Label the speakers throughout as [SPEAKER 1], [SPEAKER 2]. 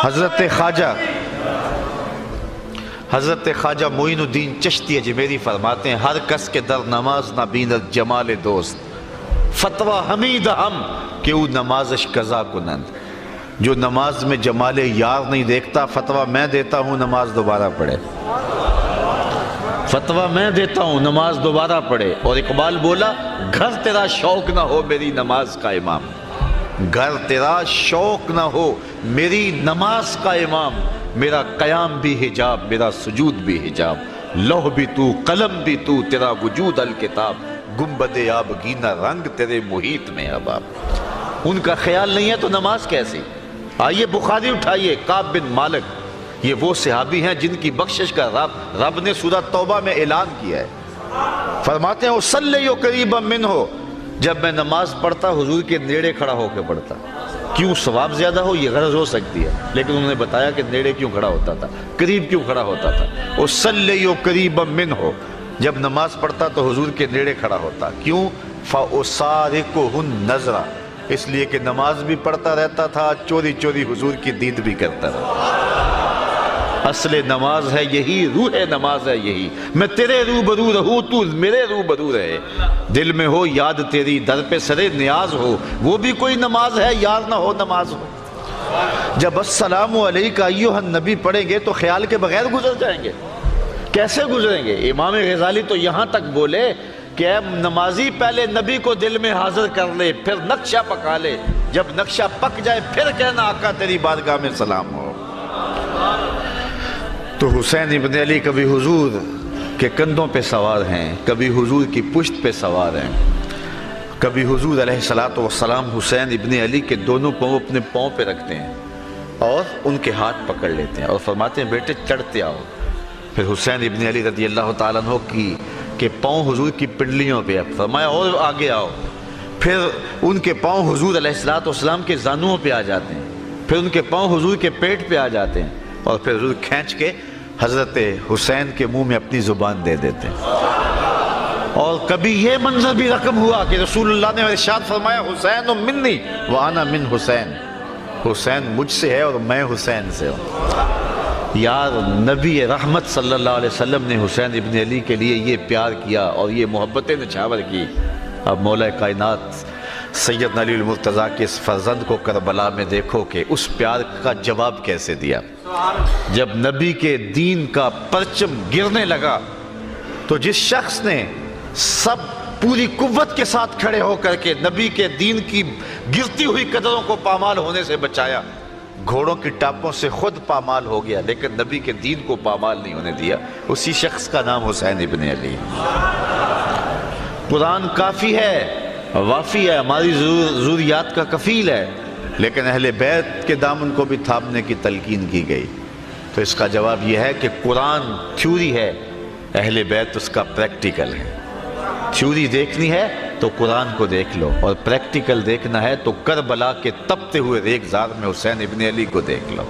[SPEAKER 1] حضرت خواجہ معین الدین چشتی اجمیری فرماتے ہیں ہر کس کے در نماز نہ بیند جمال دوست فتویٰ حمید ہم کہ او نمازش قضا کنند۔ جو نماز میں جمال یار نہیں دیکھتا فتویٰ میں دیتا ہوں نماز دوبارہ پڑھے، فتویٰ میں دیتا ہوں نماز دوبارہ پڑھے۔ اور اقبال بولا گھر تیرا شوق نہ ہو میری نماز کا امام، گھر تیرا شوق نہ ہو میری نماز کا امام، میرا قیام بھی حجاب میرا سجود بھی حجاب، لوح بھی تو قلم بھی تو تیرا وجود الکتاب، گنبد آبگینہ رنگ تیرے محیط میں احباب۔ ان کا خیال نہیں ہے تو نماز کیسی؟ آئیے بخاری اٹھائیے، کعب بن مالک، یہ وہ صحابی ہیں جن کی بخشش کا رب نے سورہ توبہ میں اعلان کیا ہے۔ فرماتے ہیں اصلی قریبا منہ، جب میں نماز پڑھتا حضور کے نیڑے کھڑا ہو کے پڑھتا۔ کیوں؟ ثواب زیادہ ہو یہ غرض ہو سکتی ہے، لیکن انہوں نے بتایا کہ نیڑے کیوں کھڑا ہوتا تھا، قریب کیوں کھڑا ہوتا تھا۔ اصلی قریبا منہ، جب نماز پڑھتا تو حضور کے نیڑے کھڑا ہوتا۔ کیوں؟ فَأُسَارِقُهُ النَّظْرَ، اس لیے کہ نماز بھی پڑھتا رہتا تھا، چوری چوری حضور کی دید بھی کرتا رہتا۔ اصل نماز ہے یہی، روح نماز ہے یہی، میں تیرے روبرو رہوں تو میرے روبرو رہے، دل میں ہو یاد تیری در پہ سرے نیاز ہو، وہ بھی کوئی نماز ہے، یار نہ ہو نماز ہو۔ جب السلام علیکہ ایھا النبی پڑھیں گے تو خیال کے بغیر گزر جائیں گے، کیسے گزریں گے؟ امام غزالی تو یہاں تک بولے کہ اے نمازی پہلے نبی کو دل میں حاضر کر لے، پھر نقشہ پکا لے، جب نقشہ پک جائے پھر کہنا آقا تیری بارگاہ میں سلام ہو۔ تو حسین ابن علی کبھی حضور کے کندھوں پہ سوار ہیں، کبھی حضور کی پشت پہ سوار ہیں، کبھی حضور علیہ السلام حسین ابن علی کے دونوں پاؤں اپنے پاؤں پہ رکھتے ہیں اور ان کے ہاتھ پکڑ لیتے ہیں اور فرماتے ہیں بیٹے چڑھتے آؤ۔ پھر حسین ابن علی رضی اللہ تعالیٰ عنہ کے پاؤں حضور کی پنڈلیوں پہ، فرمایا اور آگے آؤ۔ پھر ان کے پاؤں حضور علیہ السلام کے زانوؤں پہ آ جاتے ہیں، پھر ان کے پاؤں حضور کے پیٹ پہ آ جاتے ہیں، اور پھر حضور کھینچ کے حضرت حسین کے منہ میں اپنی زبان دے دیتے ہیں۔ اور کبھی یہ منظر بھی رقم ہوا کہ رسول اللہ نے ارشاد فرمایا حسین منی وانا من حسین، حسین مجھ سے ہے اور میں حسین سے ہوں۔ یار نبی رحمت صلی اللہ علیہ وسلم نے حسین ابن علی کے لیے یہ پیار کیا اور یہ محبتیں نچھاور کی۔ اب مولا کائنات سیدنا علی المرتضیٰ کے اس فرزند کو کربلا میں دیکھو کہ اس پیار کا جواب کیسے دیا۔ جب نبی کے دین کا پرچم گرنے لگا تو جس شخص نے سب پوری قوت کے ساتھ کھڑے ہو کر کے نبی کے دین کی گرتی ہوئی قدروں کو پامال ہونے سے بچایا، گھوڑوں کی ٹاپوں سے خود پامال ہو گیا لیکن نبی کے دین کو پامال نہیں ہونے دیا، اسی شخص کا نام حسین ابن علی۔ قرآن کافی ہے، وافی ہے، ہماری ضروریات کا کفیل ہے، لیکن اہل بیت کے دامن کو بھی تھامنے کی تلقین کی گئی۔ تو اس کا جواب یہ ہے کہ قرآن تھیوری ہے، اہل بیت اس کا پریکٹیکل ہے۔ تھیوری دیکھنی ہے تو قرآن کو دیکھ لو، اور پریکٹیکل دیکھنا ہے تو کربلا کے تپتے ہوئے ریگزار میں حسین ابن علی کو دیکھ لو۔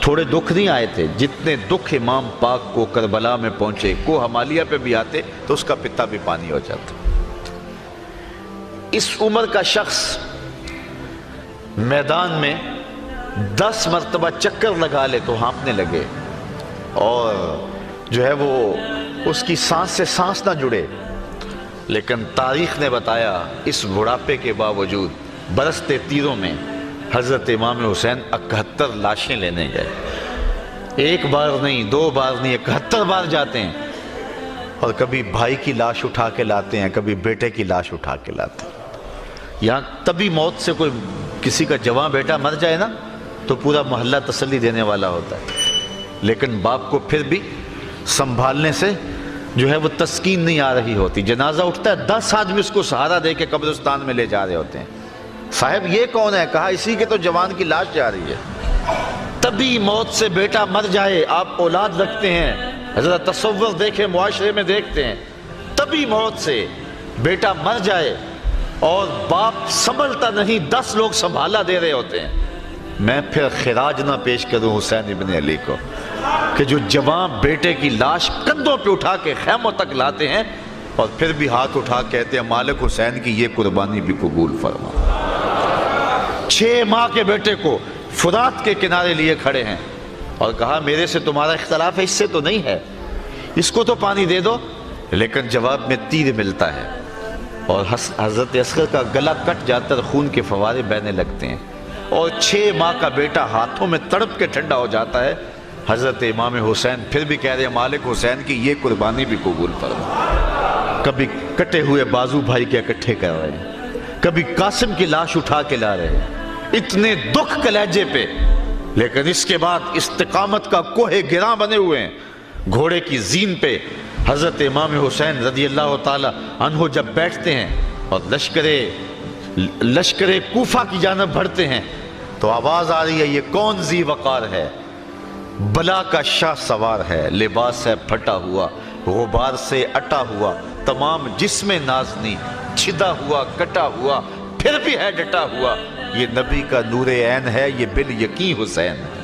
[SPEAKER 1] تھوڑے دکھ نہیں آئے تھے، جتنے دکھ امام پاک کو کربلا میں پہنچے، کو ہمالیہ پہ بھی آتے تو اس کا پتا بھی پانی ہو جاتا۔ اس عمر کا شخص میدان میں 10 مرتبہ چکر لگا لے تو ہانپنے لگے، اور جو ہے وہ اس کی سانس سے سانس نہ جڑے، لیکن تاریخ نے بتایا اس بڑھاپے کے باوجود برستے تیروں میں حضرت امام حسین 71 لاشیں لینے گئے۔ ایک بار نہیں، 2 بار نہیں، 71 بار جاتے ہیں، اور کبھی بھائی کی لاش اٹھا کے لاتے ہیں، کبھی بیٹے کی لاش اٹھا کے لاتے ہیں۔ یہاں تبھی موت سے کوئی کسی کا جوان بیٹا مر جائے نا تو پورا محلہ تسلی دینے والا ہوتا ہے، لیکن باپ کو پھر بھی سنبھالنے سے جو ہے وہ تسکین نہیں آ رہی ہوتی۔ جنازہ اٹھتا ہے، 10 آدمی اس کو سہارا دے کے قبرستان میں لے جا رہے ہوتے ہیں۔ صاحب یہ کون ہے؟ کہا اسی کے تو جوان کی لاش جا رہی ہے۔ تبھی موت سے بیٹا مر جائے، آپ اولاد رکھتے ہیں، حضرت تصور دیکھیں، معاشرے میں دیکھتے ہیں، تبھی موت سے بیٹا مر جائے اور باپ سنبھلتا نہیں، 10 لوگ سنبھالا دے رہے ہوتے ہیں۔ میں پھر خراج نہ پیش کروں حسین ابن علی کو کہ جو جوان بیٹے کی لاش کندھوں پہ اٹھا کے خیموں تک لاتے ہیں اور پھر بھی ہاتھ اٹھا کہتے ہیں مالک حسین کی یہ قربانی بھی قبول فرما۔ 6 ماہ کے بیٹے کو فرات کے کنارے لیے کھڑے ہیں اور کہا میرے سے تمہارا اختلاف ہے، اس سے تو نہیں ہے، اس کو تو پانی دے دو، لیکن جواب میں تیر ملتا ہے اور حضرت اصغر کا گلا کٹ جاتا ہے، خون کے فوارے بہنے لگتے ہیں اور 6 ماہ کا بیٹا ہاتھوں میں تڑپ کے ٹھنڈا ہو جاتا ہے۔ حضرت امام حسین پھر بھی کہہ رہے ہیں مالک حسین کی یہ قربانی بھی قبول فرما۔ کبھی کٹے ہوئے بازو بھائی کے اکٹھے کر رہے ہیں، کبھی قاسم کی لاش اٹھا کے لا رہے ہیں، اتنے دکھ کلیجے پہ، لیکن اس کے بعد استقامت کا کوہ گراں بنے ہوئے ہیں۔ گھوڑے کی زین پہ حضرت امام حسین رضی اللہ تعالی عنہ جب بیٹھتے ہیں اور لشکر کوفہ کی جانب بڑھتے ہیں تو آواز آ رہی ہے یہ کون ذی وقار ہے، بلا کا شاہ سوار ہے، لباس ہے پھٹا ہوا، غبار سے اٹا ہوا، تمام جسم نازنی، چھدا ہوا کٹا ہوا، پھر بھی ہے ڈٹا ہوا، یہ نبی کا نور عین ہے، یہ بالیقین حسین ہے۔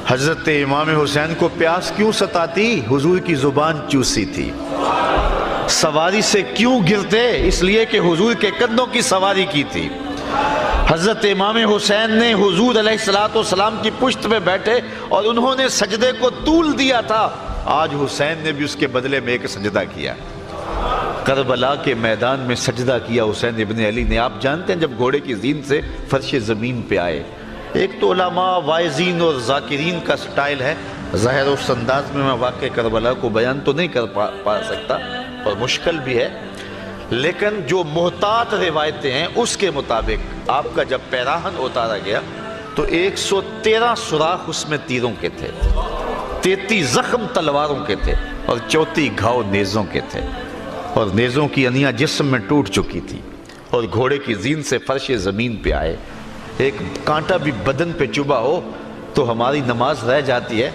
[SPEAKER 1] حضرت امام حسین کو پیاس کیوں ستاتی؟ حضور کی زبان چوسی تھی۔ سواری سے کیوں گرتے؟ اس لیے کہ حضور کے کندھوں کی سواری کی تھی۔ حضرت امام حسین نے حضور علیہ السلام کی پشت میں بیٹھے اور انہوں نے سجدے کو طول دیا تھا، آج حسین نے بھی اس کے بدلے میں ایک سجدہ کیا۔ کربلا کے میدان میں سجدہ کیا حسین ابن علی نے۔ آپ جانتے ہیں جب گھوڑے کی زین سے فرش زمین پہ آئے، ایک تو علماء وائزین اور ذاکرین کا سٹائل ہے، ظاہر اس انداز میں واقع کربلا کو بیان تو نہیں کر پا سکتا اور مشکل بھی ہے، لیکن جو محتاط روایتیں ہیں اس کے مطابق آپ کا جب پیراہن اتارا گیا تو 113 سوراخ اس میں تیروں کے تھے، 33 زخم تلواروں کے تھے اور 34 گھاؤ نیزوں کے تھے، اور نیزوں کی انیاں جسم میں ٹوٹ چکی تھی، اور گھوڑے کی زین سے فرش زمین پہ آئے۔ ایک کانٹا بھی بدن پہ چبھا ہو تو ہماری نماز رہ جاتی ہے،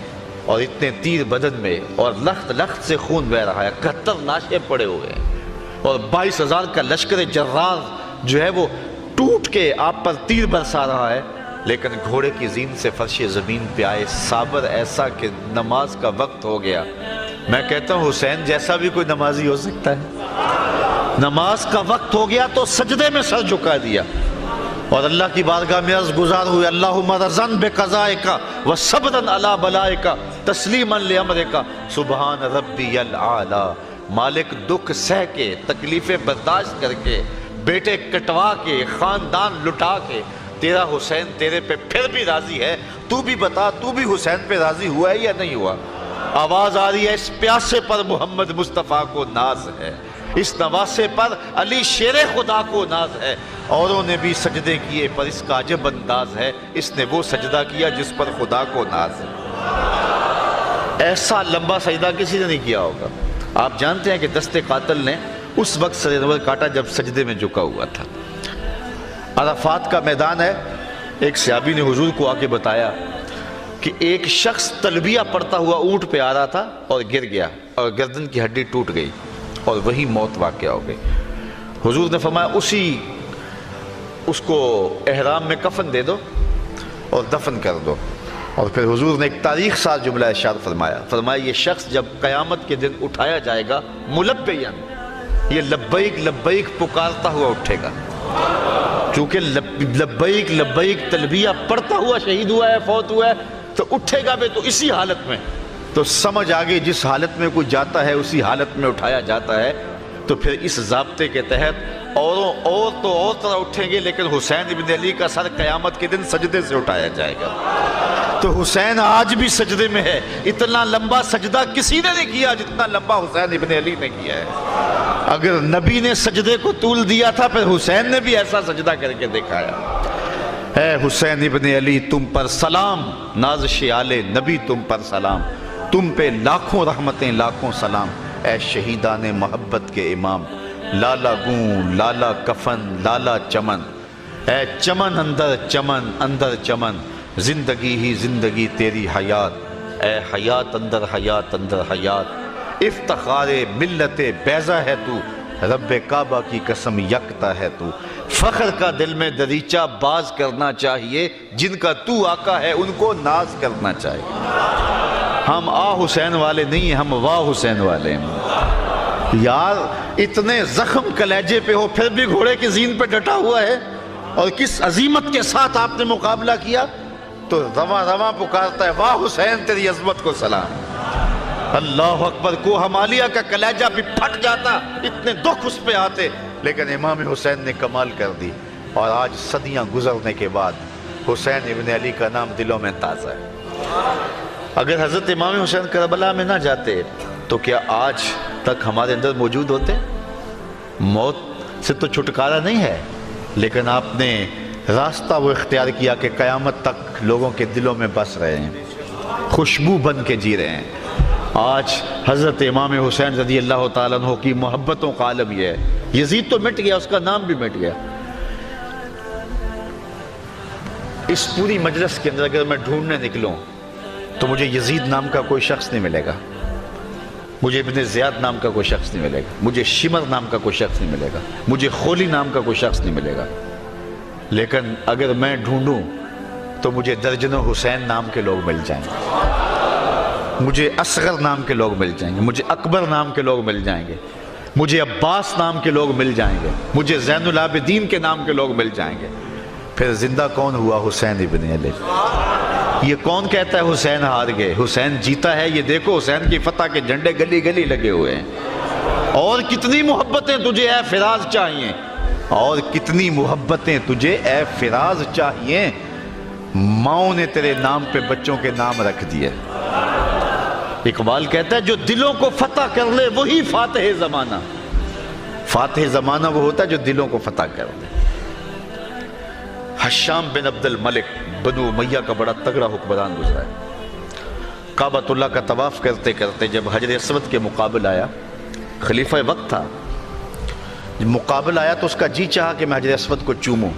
[SPEAKER 1] اور اتنے تیر بدن میں اور لخت لخت سے خون بہ رہا ہے، 71 لاشیں پڑے ہوئے ہیں اور 22,000 کا لشکر جرار جو ہے وہ ٹوٹ کے آپ پر تیر برسا رہا ہے، لیکن گھوڑے کی زین سے فرش زمین پہ آئے، صابر ایسا کہ نماز کا وقت ہو گیا۔ میں کہتا ہوں حسین جیسا بھی کوئی نمازی ہو سکتا ہے، نماز کا وقت ہو گیا تو سجدے میں سر جھکا دیا اور اللہ کی بارگاہ میں عرض گزار ہوئے، اللہم رضن بقضائک و صبرن علی بلائک تسلیما لامرک سبحان ربی العالی۔ مالک دکھ سہ کے، تکلیفیں برداشت کر کے، بیٹے کٹوا کے، خاندان لٹا کے، تیرا حسین تیرے پہ پھر بھی راضی ہے۔ تو بھی بتا، تو بھی حسین پہ راضی ہوا ہے یا نہیں ہوا؟ آواز آ رہی ہے اس پیاسے پر محمد مصطفیٰ کو ناز ہے، اس نواسے پر علی شیر خدا کو ناز ہے۔ اوروں نے بھی سجدے کیے پر اس کا عجب انداز ہے، اس نے وہ سجدہ کیا جس پر خدا کو ناز ہے۔ ایسا لمبا سجدہ کسی نے نہیں کیا ہوگا۔ آپ جانتے ہیں کہ دست قاتل نے اس وقت سر انور کاٹا جب سجدے میں جھکا ہوا تھا۔ عرفات کا میدان ہے، ایک صحابی نے حضور کو آ کے بتایا کہ ایک شخص تلبیہ پڑھتا ہوا اونٹ پہ آ رہا تھا اور گر گیا اور گردن کی ہڈی ٹوٹ گئی اور وہی موت واقع ہو گئی۔ حضور نے فرمایا اس کو احرام میں کفن دے دو اور دفن کر دو، اور پھر حضور نے ایک تاریخ ساز جملہ ارشاد فرمایا یہ شخص جب قیامت کے دن اٹھایا جائے گا ملبیاً، یہ لبیک لبیک پکارتا ہوا اٹھے گا، چونکہ لبیک لبیک تلبیہ پڑھتا ہوا شہید ہوا ہے، فوت ہوا ہے، تو اٹھے گا بھی تو اسی حالت میں۔ تو سمجھ آگے جس حالت میں کوئی جاتا ہے اسی حالت میں اٹھایا جاتا ہے۔ تو پھر اس ضابطے کے تحت اور طرح اٹھیں گے، لیکن حسین ابن علی کا سر قیامت کے دن سجدے سے اٹھایا جائے گا۔ تو حسین آج بھی سجدے میں ہے۔ اتنا لمبا سجدہ کسی نے نہیں کیا جتنا لمبا حسین ابن علی نے کیا ہے۔ اگر نبی نے سجدے کو طول دیا تھا پھر حسین نے بھی ایسا سجدہ کر کے دکھایا۔ اے حسین ابن علی تم پر سلام، نازش آل نبی تم پر سلام، تم پہ لاکھوں رحمتیں لاکھوں سلام، اے شہیدان محبت کے امام، لالا گون لالا کفن لالا چمن، اے چمن اندر چمن، زندگی ہی زندگی تیری حیات، اے حیات اندر حیات، افتخار ملت بیضا ہے تو، رب کعبہ کی قسم یکتا ہے تو، فخر کا دل میں دریچہ باز کرنا چاہیے، جن کا تو آقا ہے ان کو ناز کرنا چاہیے۔ ہم حسین والے نہیں ہیں، ہم واہ حسین والے ہیں۔ یار اتنے زخم کلیجے پہ ہو پھر بھی گھوڑے کی زین پہ ڈٹا ہوا ہے، اور کس عظیمت کے ساتھ آپ نے مقابلہ کیا، تو رواں رواں پکارتا ہے واہ حسین تیری عظمت کو سلام۔ اللہ اکبر، کوہ ہمالیہ کا کلیجہ بھی پھٹ جاتا، اتنے دکھ اس پہ آتے، لیکن امام حسین نے کمال کر دی، اور آج صدیاں گزرنے کے بعد حسین ابن علی کا نام دلوں میں تازہ ہے۔ اگر حضرت امام حسین کربلا میں نہ جاتے تو کیا آج تک ہمارے اندر موجود ہوتے؟ موت سے تو چھٹکارا نہیں ہے، لیکن آپ نے راستہ وہ اختیار کیا کہ قیامت تک لوگوں کے دلوں میں بس رہے ہیں، خوشبو بن کے جی رہے ہیں۔ آج حضرت امام حسین رضی اللہ تعالیٰ عنہ کی محبتوں کا عالم یہ ہے۔ یزید تو مٹ گیا، اس کا نام بھی مٹ گیا۔ اس پوری مجلس کے اندر اگر میں ڈھونڈنے نکلوں تو مجھے یزید نام کا کوئی شخص نہیں ملے گا، مجھے ابن زیاد نام کا کوئی شخص نہیں ملے گا، مجھے شمر نام کا کوئی شخص نہیں ملے گا، مجھے خولی نام کا کوئی شخص نہیں ملے گا۔ لیکن اگر میں ڈھونڈوں تو مجھے درجنوں حسین نام کے لوگ مل جائیں گے، مجھے اصغر نام کے لوگ مل جائیں گے، مجھے اکبر نام کے لوگ مل جائیں گے، مجھے عباس نام کے لوگ مل جائیں گے، مجھے زین العابدین کے نام کے لوگ مل جائیں گے۔ پھر زندہ کون ہوا؟ حسین ابن علی۔ یہ کون کہتا ہے حسین ہار گئے؟ حسین جیتا ہے، یہ دیکھو حسین کی فتح کے جھنڈے گلی گلی لگے ہوئے ہیں۔ اور کتنی محبتیں تجھے اے فراز چاہیے، اور کتنی محبتیں تجھے اے فراز چاہیے، ماؤں نے تیرے نام پہ بچوں کے نام رکھ دیے۔ اقبال کہتا ہے جو دلوں کو فتح کر لے وہی فاتح زمانہ۔ فاتح زمانہ وہ ہوتا ہے جو دلوں کو فتح کر لے۔ حشام بن عبد الملک بنو امیہ کا بڑا تگڑا حکمران گزرا ہے۔ کعبۃ اللہ کا طواف کرتے کرتے جب حجر اسود کے مقابل آیا، خلیفہ وقت تھا، جب مقابل آیا تو اس کا جی چاہا کہ میں حجر اسود کو چوموں،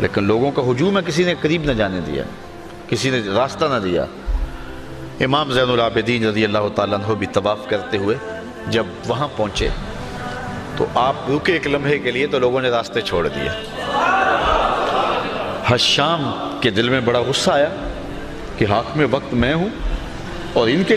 [SPEAKER 1] لیکن لوگوں کا ہجوم ہے، کسی نے قریب نہ جانے دیا، کسی نے راستہ نہ دیا۔ امام زین العابدین رضی اللہ تعالیٰ عنہ بھی طواف کرتے ہوئے جب وہاں پہنچے تو آپ رکے ایک لمحے کے لیے، تو لوگوں نے راستے چھوڑ دیے۔ حشام کے دل میں بڑا غصہ آیا کہ حاکم وقت میں ہوں اور ان کے